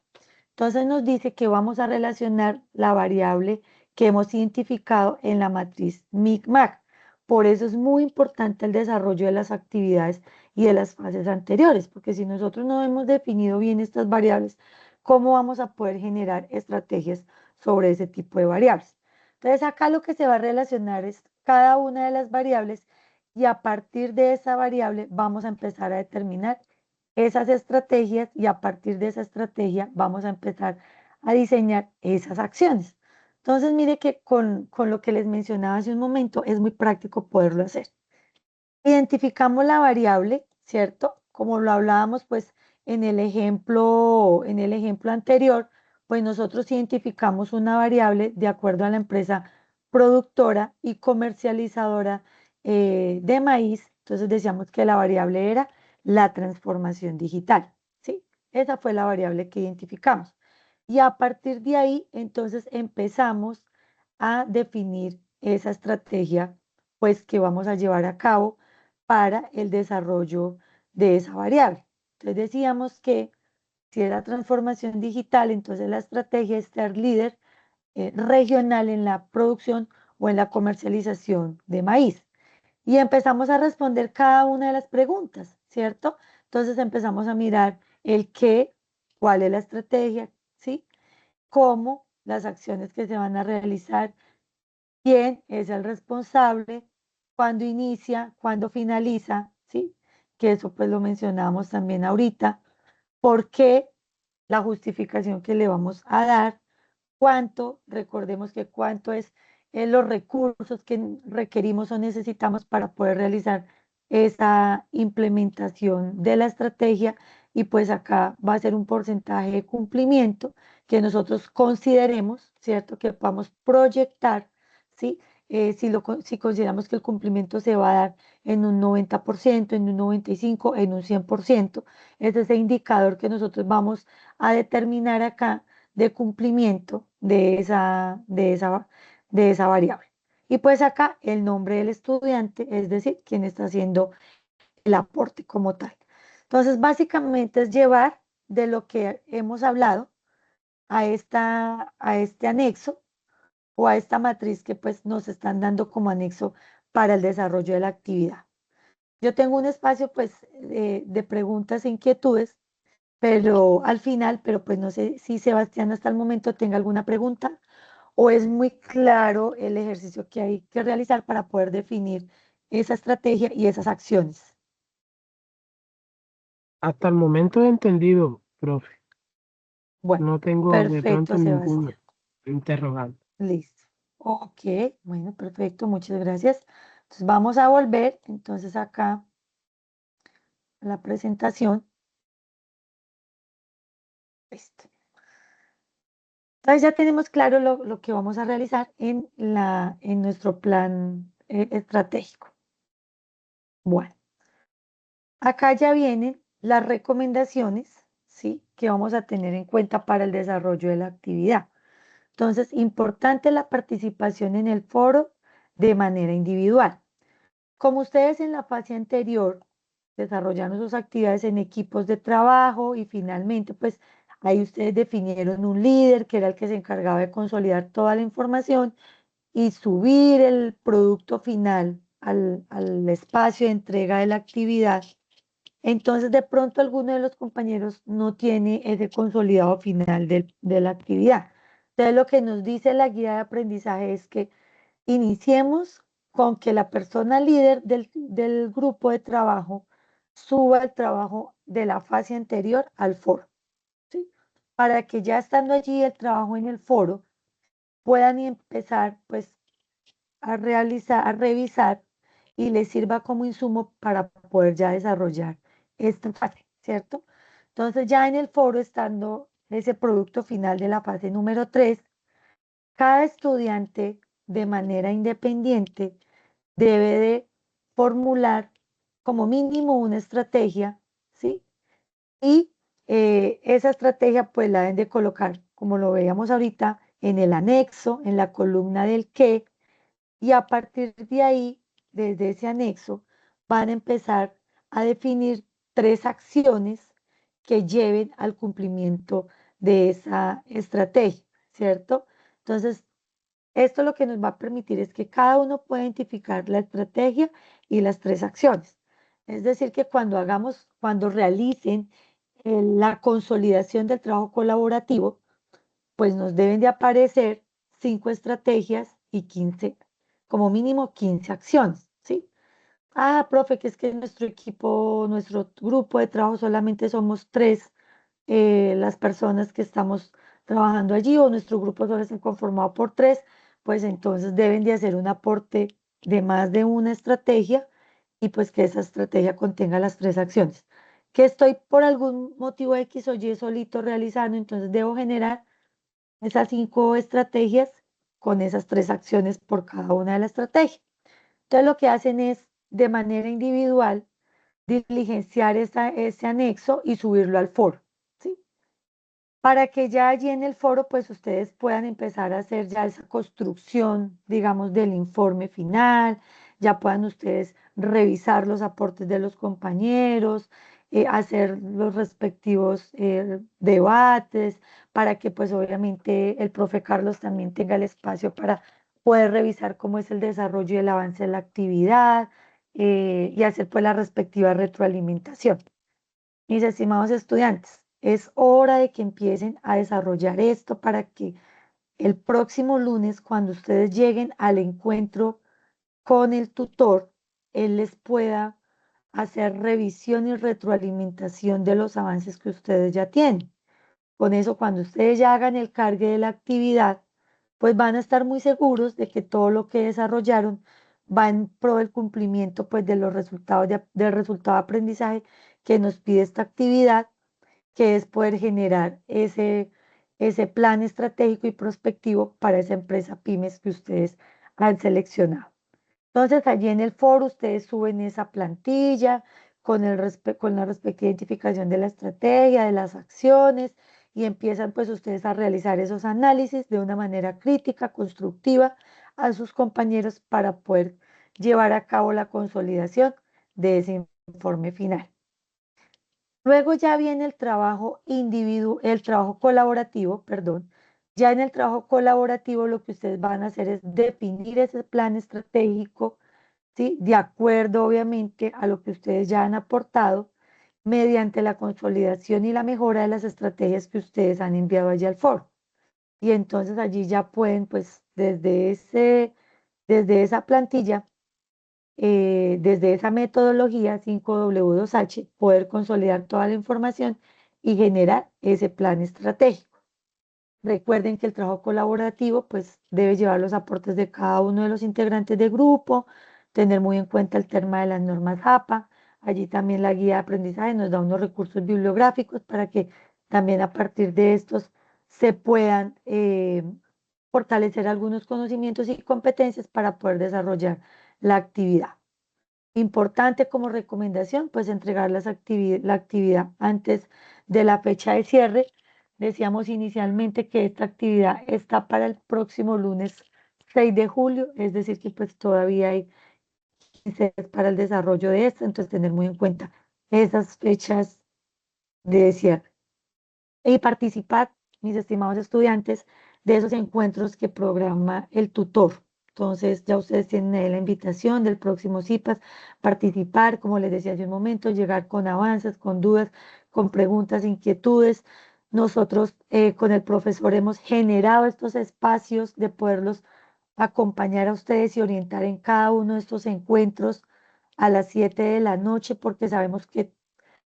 Entonces nos dice que vamos a relacionar la variable que hemos identificado en la matriz MICMAC. Por eso es muy importante el desarrollo de las actividades y de las fases anteriores, porque si nosotros no hemos definido bien estas variables, ¿cómo vamos a poder generar estrategias sobre ese tipo de variables? Entonces acá lo que se va a relacionar es cada una de las variables y a partir de esa variable vamos a empezar a determinar esas estrategias y a partir de esa estrategia vamos a empezar a diseñar esas acciones. Entonces, mire que con lo que les mencionaba hace un momento es muy práctico poderlo hacer. Identificamos la variable, ¿cierto? Como lo hablábamos pues en el ejemplo anterior, pues nosotros identificamos una variable de acuerdo a la empresa productora y comercializadora de maíz. Entonces decíamos que la variable era la transformación digital, ¿sí? Esa fue la variable que identificamos. Y a partir de ahí, entonces empezamos a definir esa estrategia pues que vamos a llevar a cabo para el desarrollo de esa variable. Entonces decíamos que si era transformación digital, entonces la estrategia es ser líder regional en la producción o en la comercialización de maíz. Y empezamos a responder cada una de las preguntas, ¿cierto? Entonces empezamos a mirar el qué, cuál es la estrategia, ¿sí? Cómo, las acciones que se van a realizar, quién es el responsable, cuándo inicia, cuándo finaliza, ¿sí? Que eso pues lo mencionamos también ahorita, por qué, la justificación que le vamos a dar, cuánto, recordemos que cuánto es los recursos que requerimos o necesitamos para poder realizar esa implementación de la estrategia y pues acá va a ser un porcentaje de cumplimiento que nosotros consideremos, ¿cierto? Que podamos proyectar, ¿sí? Si consideramos que el cumplimiento se va a dar en un 90%, en un 95%, en un 100%, es ese indicador que nosotros vamos a determinar acá de cumplimiento de esa variable. Y pues acá el nombre del estudiante, es decir, quien está haciendo el aporte como tal. Entonces, básicamente es llevar de lo que hemos hablado a este anexo o a esta matriz que pues nos están dando como anexo para el desarrollo de la actividad. Yo tengo un espacio pues de preguntas e inquietudes, pero al final, pero pues no sé si Sebastián hasta el momento tenga alguna pregunta o es muy claro el ejercicio que hay que realizar para poder definir esa estrategia y esas acciones. Hasta el momento he entendido, profe. Bueno, No tengo de pronto perfecto, ninguna Sebastián. interrogante. Listo. Ok, bueno, perfecto, muchas gracias. Entonces vamos a volver entonces acá a la presentación. Listo. Entonces ya tenemos claro lo que vamos a realizar en nuestro plan estratégico. Bueno, acá ya vienen las recomendaciones, ¿sí? Que vamos a tener en cuenta para el desarrollo de la actividad. Entonces, importante la participación en el foro de manera individual. Como ustedes en la fase anterior desarrollaron sus actividades en equipos de trabajo y finalmente, pues ahí ustedes definieron un líder que era el que se encargaba de consolidar toda la información y subir el producto final al espacio de entrega de la actividad. Entonces, de pronto, alguno de los compañeros no tiene ese consolidado final de la actividad. Entonces, lo que nos dice la guía de aprendizaje es que iniciemos con que la persona líder del grupo de trabajo suba el trabajo de la fase anterior al foro, ¿sí? Para que ya estando allí el trabajo en el foro, puedan empezar pues a realizar, a revisar y les sirva como insumo para poder ya desarrollar esta fase, ¿cierto? Entonces ya en el foro, estando ese producto final de la fase número 3, cada estudiante de manera independiente debe de formular como mínimo una estrategia, ¿sí? Y esa estrategia pues la deben de colocar, como lo veíamos ahorita, en el anexo, en la columna del qué, y a partir de ahí, desde ese anexo, van a empezar a definir tres acciones que lleven al cumplimiento de esa estrategia, ¿cierto? Entonces, esto lo que nos va a permitir es que cada uno pueda identificar la estrategia y las tres acciones. Es decir, que cuando hagamos, cuando realicen la consolidación del trabajo colaborativo, pues nos deben de aparecer 5 estrategias y 15, como mínimo 15 acciones, ¿sí? Ah, profe, que es que nuestro equipo, nuestro grupo de trabajo solamente somos tres, las personas que estamos trabajando allí, o nuestro grupo solo está conformado por tres, pues entonces deben de hacer un aporte de más de una estrategia y pues que esa estrategia contenga las tres acciones. Que estoy por algún motivo X o Y solito realizando, entonces debo generar esas 5 estrategias con esas tres acciones por cada una de las estrategias. Entonces lo que hacen es de manera individual diligenciar ese anexo y subirlo al foro, ¿sí? Para que ya allí en el foro pues ustedes puedan empezar a hacer ya esa construcción, digamos, del informe final, ya puedan ustedes revisar los aportes de los compañeros, hacer los respectivos debates, para que pues obviamente el profe Carlos también tenga el espacio para poder revisar cómo es el desarrollo y el avance de la actividad, y hacer pues la respectiva retroalimentación. Mis estimados estudiantes, es hora de que empiecen a desarrollar esto para que el próximo lunes, cuando ustedes lleguen al encuentro con el tutor, él les pueda hacer revisión y retroalimentación de los avances que ustedes ya tienen. Con eso, cuando ustedes ya hagan el cargue de la actividad, pues van a estar muy seguros de que todo lo que desarrollaron va en pro del cumplimiento pues de los resultados del resultado de aprendizaje que nos pide esta actividad, que es poder generar ese plan estratégico y prospectivo para esa empresa pymes que ustedes han seleccionado. Entonces, allí en el foro ustedes suben esa plantilla con la respectiva identificación de la estrategia, de las acciones, y empiezan pues ustedes a realizar esos análisis de una manera crítica, constructiva a sus compañeros para poder llevar a cabo la consolidación de ese informe final. Luego ya viene el trabajo el trabajo colaborativo, perdón. Ya en el trabajo colaborativo lo que ustedes van a hacer es definir ese plan estratégico, ¿sí? De acuerdo, obviamente, a lo que ustedes ya han aportado mediante la consolidación y la mejora de las estrategias que ustedes han enviado allí al foro. Y entonces allí ya pueden, pues, desde esa plantilla, desde esa metodología 5W2H, poder consolidar toda la información y generar ese plan estratégico. Recuerden que el trabajo colaborativo pues debe llevar los aportes de cada uno de los integrantes del grupo, tener muy en cuenta el tema de las normas APA. Allí también la guía de aprendizaje nos da unos recursos bibliográficos para que también a partir de estos se puedan fortalecer algunos conocimientos y competencias para poder desarrollar la actividad. Importante como recomendación, pues entregar la actividad antes de la fecha de cierre. Decíamos inicialmente que esta actividad está para el próximo lunes 6 de julio, es decir, que pues todavía hay 15 días para el desarrollo de esto, entonces tener muy en cuenta esas fechas de cierre y participar, mis estimados estudiantes, de esos encuentros que programa el tutor. Entonces, ya ustedes tienen ahí la invitación del próximo CIPAS, participar, como les decía hace un momento, llegar con avances, con dudas, con preguntas, inquietudes. Nosotros con el profesor hemos generado estos espacios de poderlos acompañar a ustedes y orientar en cada uno de estos encuentros a las 7 de la noche, porque sabemos que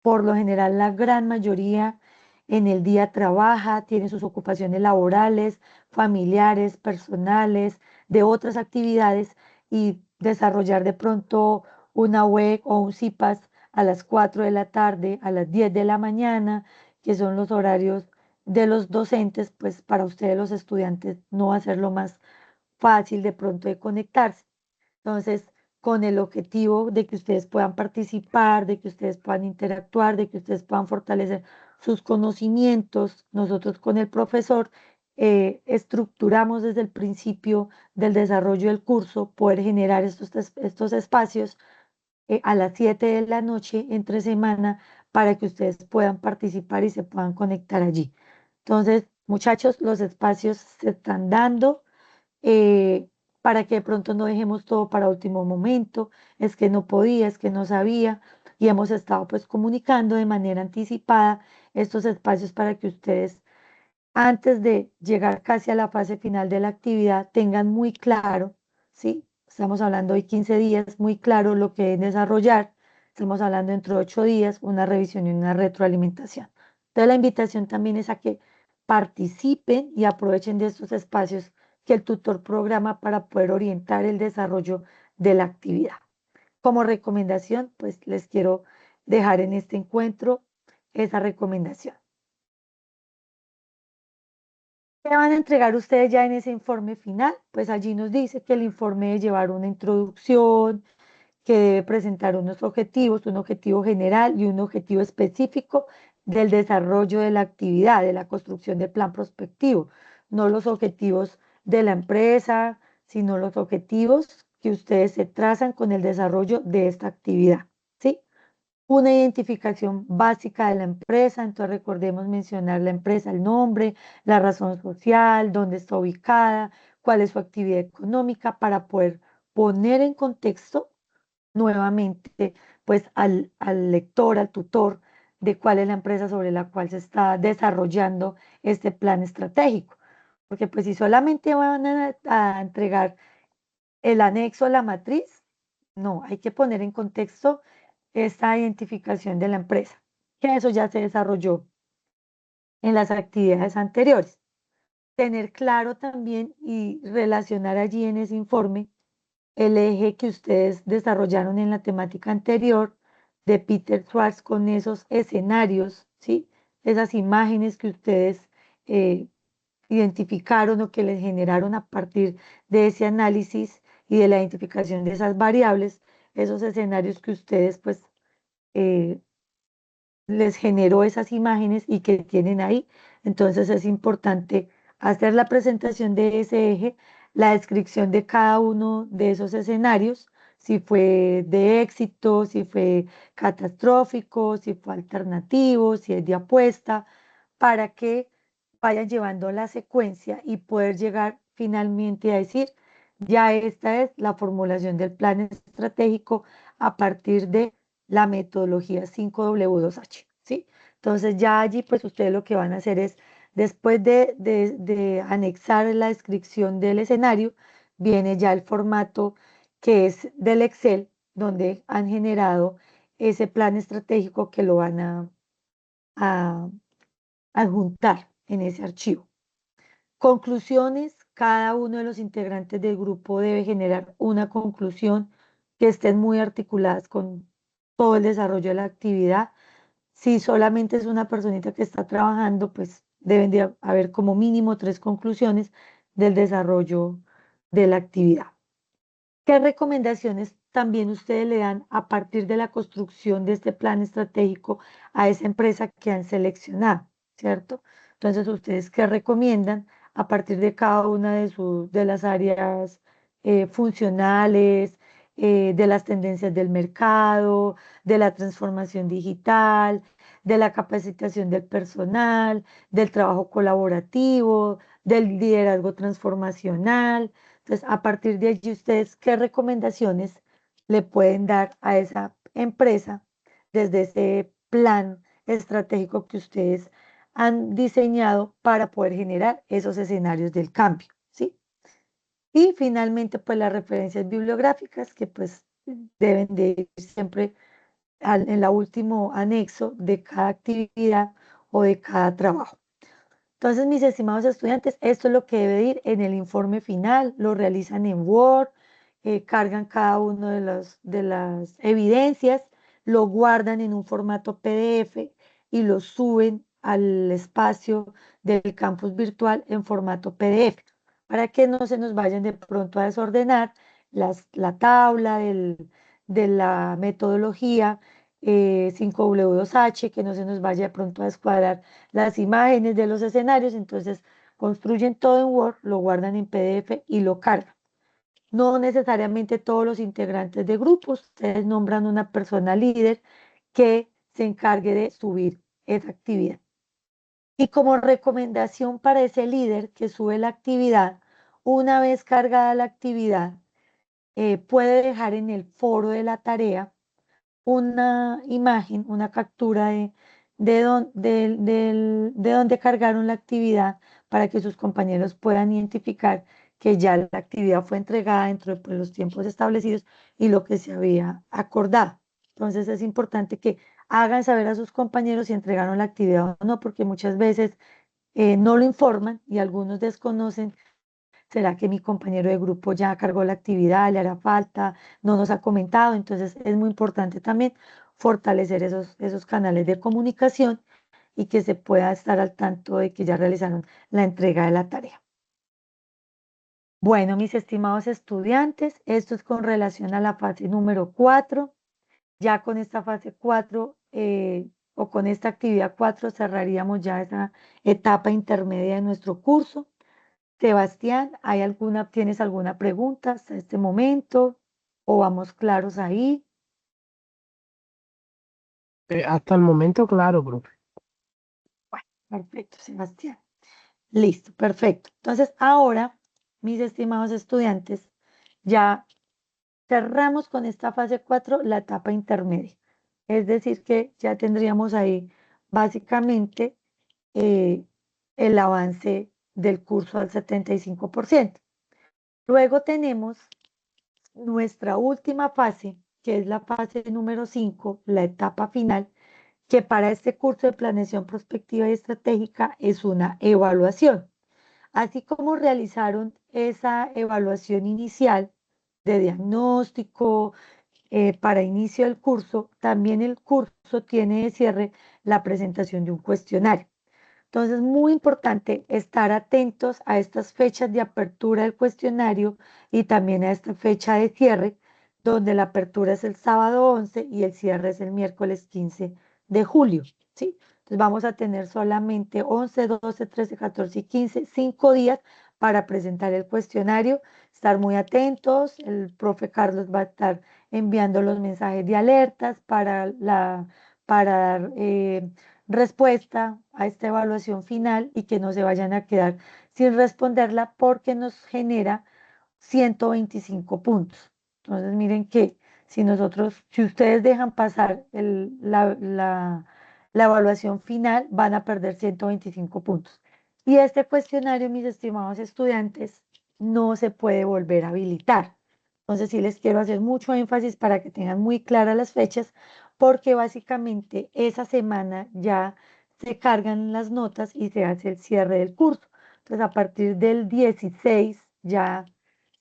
por lo general, la gran mayoría en el día trabaja, tiene sus ocupaciones laborales, familiares, personales, de otras actividades y desarrollar de pronto una web o un CIPAS a las 4 de la tarde, a las 10 de la mañana, que son los horarios de los docentes, pues para ustedes los estudiantes no va a ser lo más fácil de pronto de conectarse. Entonces, con el objetivo de que ustedes puedan participar, de que ustedes puedan interactuar, de que ustedes puedan fortalecer sus conocimientos, nosotros con el profesor estructuramos desde el principio del desarrollo del curso poder generar estos espacios a las 7 de la noche entre semana para que ustedes puedan participar y se puedan conectar allí. Entonces, muchachos, los espacios se están dando para que de pronto no dejemos todo para último momento, es que no podía, es que no sabía, y hemos estado pues comunicando de manera anticipada estos espacios para que ustedes antes de llegar casi a la fase final de la actividad tengan muy claro, ¿sí? Estamos hablando hoy 15 días, muy claro lo que deben desarrollar, estamos hablando dentro de 8 días, una revisión y una retroalimentación. Entonces la invitación también es a que participen y aprovechen de estos espacios que el tutor programa para poder orientar el desarrollo de la actividad. Como recomendación, pues les quiero dejar en este encuentro esa recomendación. ¿Qué van a entregar ustedes ya en ese informe final? Pues allí nos dice que el informe debe llevar una introducción, que debe presentar unos objetivos, un objetivo general y un objetivo específico del desarrollo de la actividad, de la construcción del plan prospectivo, no los objetivos de la empresa, sino los objetivos que ustedes se trazan con el desarrollo de esta actividad, ¿sí? Una identificación básica de la empresa, entonces recordemos mencionar la empresa, el nombre, la razón social, dónde está ubicada, cuál es su actividad económica, para poder poner en contexto nuevamente pues al lector, al tutor, de cuál es la empresa sobre la cual se está desarrollando este plan estratégico. Porque pues si solamente van a entregar el anexo a la matriz, no, hay que poner en contexto esta identificación de la empresa, que eso ya se desarrolló en las actividades anteriores. Tener claro también y relacionar allí en ese informe el eje que ustedes desarrollaron en la temática anterior de Peter Schwartz con esos escenarios, ¿sí? Esas imágenes que ustedes eh, identificaron o que les generaron a partir de ese análisis y de la identificación de esas variables, esos escenarios que ustedes pues eh, les generó esas imágenes y que tienen ahí. Entonces es importante hacer la presentación de ese eje, la descripción de cada uno de esos escenarios, si fue de éxito, si fue catastrófico, si fue alternativo, si es de apuesta, para que vayan llevando la secuencia y poder llegar finalmente a decir, ya esta es la formulación del plan estratégico a partir de la metodología 5W2H, ¿sí? Entonces ya allí pues ustedes lo que van a hacer es, después de anexar la descripción del escenario, viene ya el formato que es del Excel, donde han generado ese plan estratégico que lo van a adjuntar en ese archivo. Conclusiones, cada uno de los integrantes del grupo debe generar una conclusión que estén muy articuladas con todo el desarrollo de la actividad. Si solamente es una personita que está trabajando, pues deben de haber como mínimo 3 conclusiones del desarrollo de la actividad. ¿Qué recomendaciones también ustedes le dan a partir de la construcción de este plan estratégico a esa empresa que han seleccionado, ¿cierto? Entonces, ¿ustedes qué recomiendan a partir de cada una de las áreas funcionales, de las tendencias del mercado, de la transformación digital, de la capacitación del personal, del trabajo colaborativo, del liderazgo transformacional? Entonces, a partir de allí, ustedes, ¿qué recomendaciones le pueden dar a esa empresa desde ese plan estratégico que ustedes han diseñado para poder generar esos escenarios del cambio? ¿Sí? Y finalmente, pues las referencias bibliográficas que pues deben de ir siempre en la último anexo de cada actividad o de cada trabajo. Entonces, mis estimados estudiantes, esto es lo que debe ir en el informe final. Lo realizan en Word, cargan cada uno de las evidencias, lo guardan en un formato PDF y lo suben al espacio del campus virtual en formato PDF, para que no se nos vayan de pronto a desordenar la tabla de la metodología 5W2H, que no se nos vaya de pronto a descuadrar las imágenes de los escenarios. Entonces construyen todo en Word, lo guardan en PDF y lo cargan. No necesariamente todos los integrantes de grupos, ustedes nombran una persona líder que se encargue de subir esa actividad. Y como recomendación para ese líder que sube la actividad, una vez cargada la actividad, puede dejar en el foro de la tarea una imagen, una captura de dónde cargaron la actividad, para que sus compañeros puedan identificar que ya la actividad fue entregada dentro de pues, los tiempos establecidos y lo que se había acordado. Entonces es importante que hagan saber a sus compañeros si entregaron la actividad o no, porque muchas veces no lo informan y algunos desconocen. ¿Será que mi compañero de grupo ya cargó la actividad? ¿Le hará falta? ¿No nos ha comentado? Entonces es muy importante también fortalecer esos canales de comunicación y que se pueda estar al tanto de que ya realizaron la entrega de la tarea. Bueno, mis estimados estudiantes, esto es con relación a la fase número 4. Ya con esta fase 4 o con esta actividad 4 cerraríamos ya esa etapa intermedia de nuestro curso. Sebastián, ¿tienes alguna pregunta hasta este momento? ¿O vamos claros ahí? Hasta el momento, claro, profe. Bueno, perfecto, Sebastián. Listo, perfecto. Entonces, ahora, mis estimados estudiantes, ya cerramos con esta fase 4 la etapa intermedia. Es decir, que ya tendríamos ahí básicamente eh, el avance del curso al 75%. Luego tenemos nuestra última fase, que es la fase número 5, la etapa final, que para este curso de planeación prospectiva y estratégica es una evaluación. Así como realizaron esa evaluación inicial de diagnóstico para inicio del curso, también el curso tiene de cierre la presentación de un cuestionario. Entonces, muy importante estar atentos a estas fechas de apertura del cuestionario y también a esta fecha de cierre, donde la apertura es el sábado 11 y el cierre es el miércoles 15 de julio, ¿sí? Entonces, vamos a tener solamente 11, 12, 13, 14 y 15, 5 días para presentar el cuestionario. Estar muy atentos, el profe Carlos va a estar enviando los mensajes de alertas para dar respuesta a esta evaluación final y que no se vayan a quedar sin responderla, porque nos genera 125 puntos. Entonces, miren que si ustedes dejan pasar la evaluación final, van a perder 125 puntos. Y este cuestionario, mis estimados estudiantes, no se puede volver a habilitar. Entonces, sí les quiero hacer mucho énfasis para que tengan muy claras las fechas, porque básicamente esa semana ya se cargan las notas y se hace el cierre del curso. Entonces, a partir del 16 ya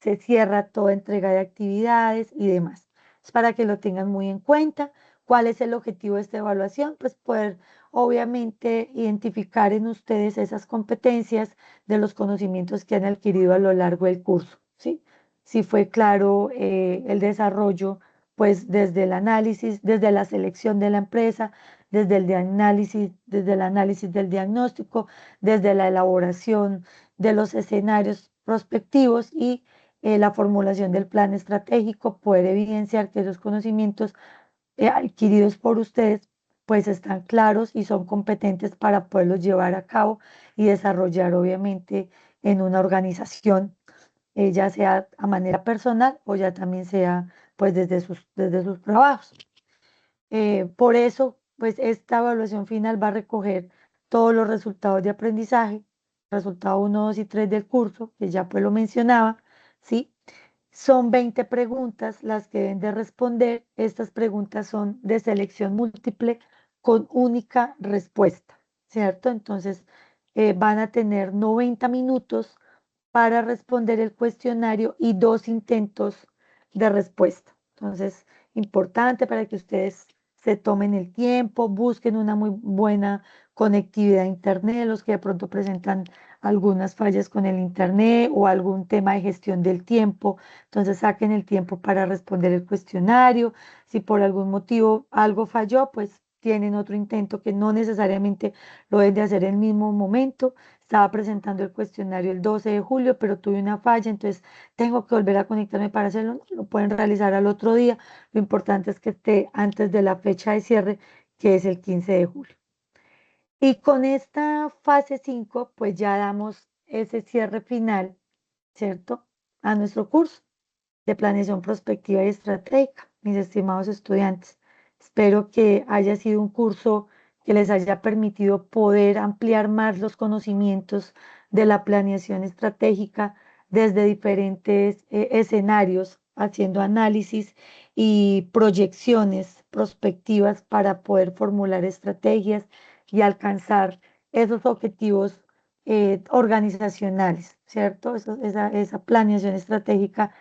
se cierra toda entrega de actividades y demás. Es para que lo tengan muy en cuenta. ¿Cuál es el objetivo de esta evaluación? Pues poder, obviamente, identificar en ustedes esas competencias de los conocimientos que han adquirido a lo largo del curso, ¿sí? si fue claro el desarrollo, pues desde el análisis, desde la selección de la empresa, desde el análisis del diagnóstico, desde la elaboración de los escenarios prospectivos y la formulación del plan estratégico, poder evidenciar que esos conocimientos adquiridos por ustedes pues están claros y son competentes para poderlos llevar a cabo y desarrollar obviamente en una organización, ya sea a manera personal o ya también sea pues desde sus trabajos. Por eso, pues esta evaluación final va a recoger todos los resultados de aprendizaje, resultado uno 2 y 3 del curso, que ya pues lo mencionaba, ¿sí? Son 20 preguntas las que deben de responder. Estas preguntas son de selección múltiple con única respuesta, ¿cierto? Entonces, van a tener 90 minutos para responder el cuestionario y 2 intentos de respuesta. Entonces, importante para que ustedes se tomen el tiempo, busquen una muy buena conectividad a Internet, los que de pronto presentan algunas fallas con el Internet o algún tema de gestión del tiempo. Entonces, saquen el tiempo para responder el cuestionario. Si por algún motivo algo falló, pues tienen otro intento que no necesariamente lo deben de hacer en el mismo momento. Estaba presentando el cuestionario el 12 de julio, pero tuve una falla, entonces tengo que volver a conectarme para hacerlo. Lo pueden realizar al otro día. Lo importante es que esté antes de la fecha de cierre, que es el 15 de julio. Y con esta fase 5 pues ya damos ese cierre final, ¿cierto? A nuestro curso de planeación prospectiva y estratégica, mis estimados estudiantes. Espero que haya sido un curso que les haya permitido poder ampliar más los conocimientos de la planeación estratégica desde diferentes escenarios, haciendo análisis y proyecciones prospectivas para poder formular estrategias y alcanzar esos objetivos organizacionales, ¿cierto? Esa planeación estratégica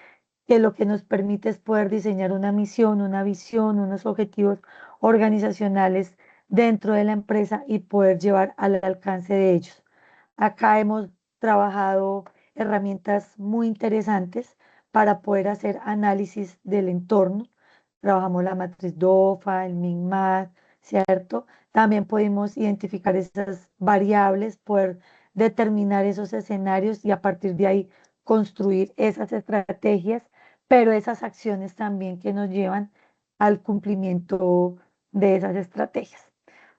que lo que nos permite es poder diseñar una misión, una visión, unos objetivos organizacionales dentro de la empresa y poder llevar al alcance de ellos. Acá hemos trabajado herramientas muy interesantes para poder hacer análisis del entorno. Trabajamos la matriz DOFA, el MINMAD, ¿cierto? También podemos identificar esas variables, poder determinar esos escenarios y a partir de ahí construir esas estrategias, pero esas acciones también que nos llevan al cumplimiento de esas estrategias.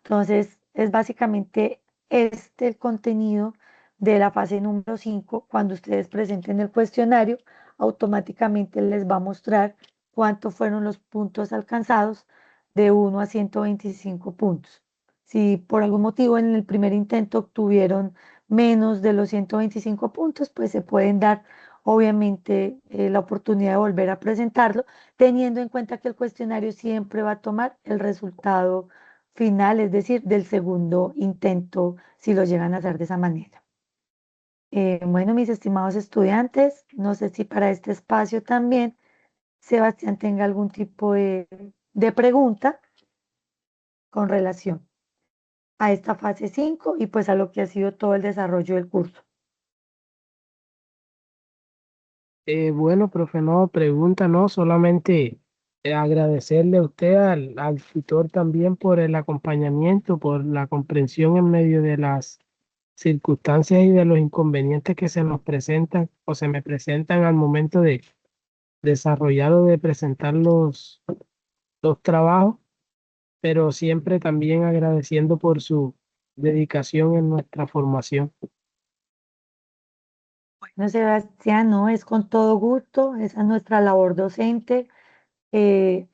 Entonces, es básicamente este el contenido de la fase número 5. Cuando ustedes presenten el cuestionario, automáticamente les va a mostrar cuántos fueron los puntos alcanzados de 1 a 125 puntos. Si por algún motivo en el primer intento obtuvieron menos de los 125 puntos, pues se pueden dar obviamente la oportunidad de volver a presentarlo, teniendo en cuenta que el cuestionario siempre va a tomar el resultado final, es decir, del segundo intento, si lo llegan a hacer de esa manera. Bueno, mis estimados estudiantes, no sé si para este espacio también Sebastián tenga algún tipo de pregunta con relación a esta fase 5 y pues a lo que ha sido todo el desarrollo del curso. Bueno, profe, no, pregunta, no, solamente agradecerle a usted, al tutor también por el acompañamiento, por la comprensión en medio de las circunstancias y de los inconvenientes que se nos presentan o se me presentan al momento de desarrollar o de presentar los trabajos, pero siempre también agradeciendo por su dedicación en nuestra formación. Bueno, Sebastián, no, es con todo gusto, esa es nuestra labor docente,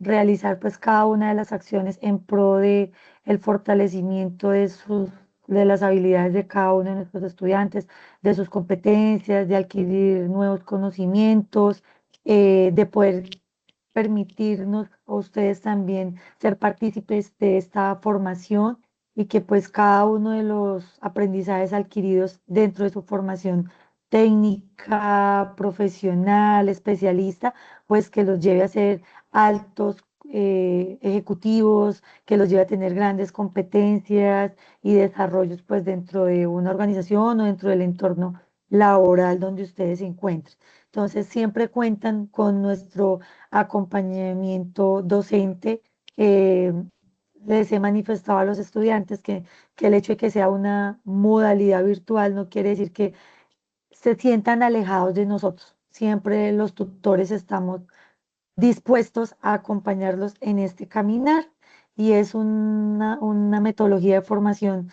realizar pues cada una de las acciones en pro de el fortalecimiento de las habilidades de cada uno de nuestros estudiantes, de sus competencias, de adquirir nuevos conocimientos, de poder permitirnos a ustedes también ser partícipes de esta formación y que pues cada uno de los aprendizajes adquiridos dentro de su formación técnica, profesional, especialista, pues que los lleve a ser altos ejecutivos, que los lleve a tener grandes competencias y desarrollos pues dentro de una organización o dentro del entorno laboral donde ustedes se encuentren. Entonces, siempre cuentan con nuestro acompañamiento docente. eh, Les he manifestado a los estudiantes que el hecho de que sea una modalidad virtual no quiere decir que se sientan alejados de nosotros. Siempre los tutores estamos dispuestos a acompañarlos en este caminar y es una metodología de formación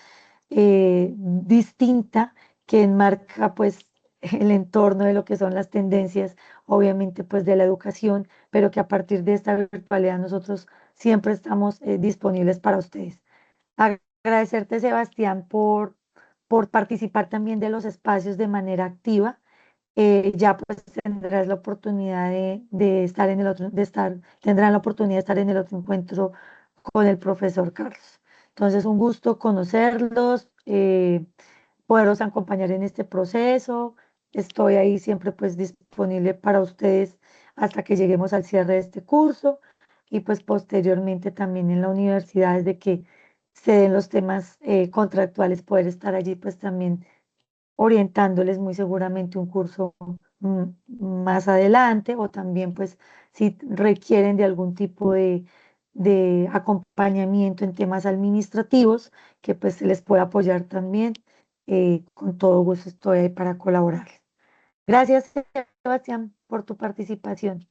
distinta que enmarca pues el entorno de lo que son las tendencias, obviamente pues de la educación, pero que a partir de esta virtualidad nosotros siempre estamos disponibles para ustedes. Agradecerte, Sebastián, por participar también de los espacios de manera activa. Ya pues tendrás la oportunidad de estar en el otro, tendrán la oportunidad de estar en el otro encuentro con el profesor Carlos. Entonces, un gusto conocerlos, poderlos acompañar en este proceso. Estoy ahí siempre pues disponible para ustedes hasta que lleguemos al cierre de este curso y pues posteriormente también en la universidad desde que se den los temas contractuales, poder estar allí pues también orientándoles muy seguramente un curso más adelante o también pues si requieren de algún tipo de acompañamiento en temas administrativos que pues se les pueda apoyar también. Con todo gusto estoy ahí para colaborar. Gracias, Sebastián, por tu participación.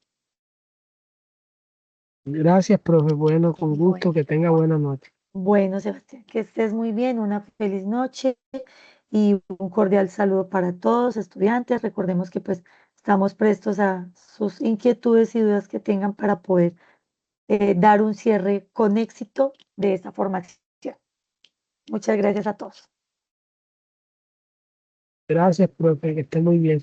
Gracias, profe. Bueno, con Bueno, gusto, que tenga buena noche. bueno, Sebastián, que estés muy bien, una feliz noche y un cordial saludo para todos, estudiantes. Recordemos que pues estamos prestos a sus inquietudes y dudas que tengan para poder dar un cierre con éxito de esta formación. Muchas gracias a todos. Gracias, profe, que esté muy bien.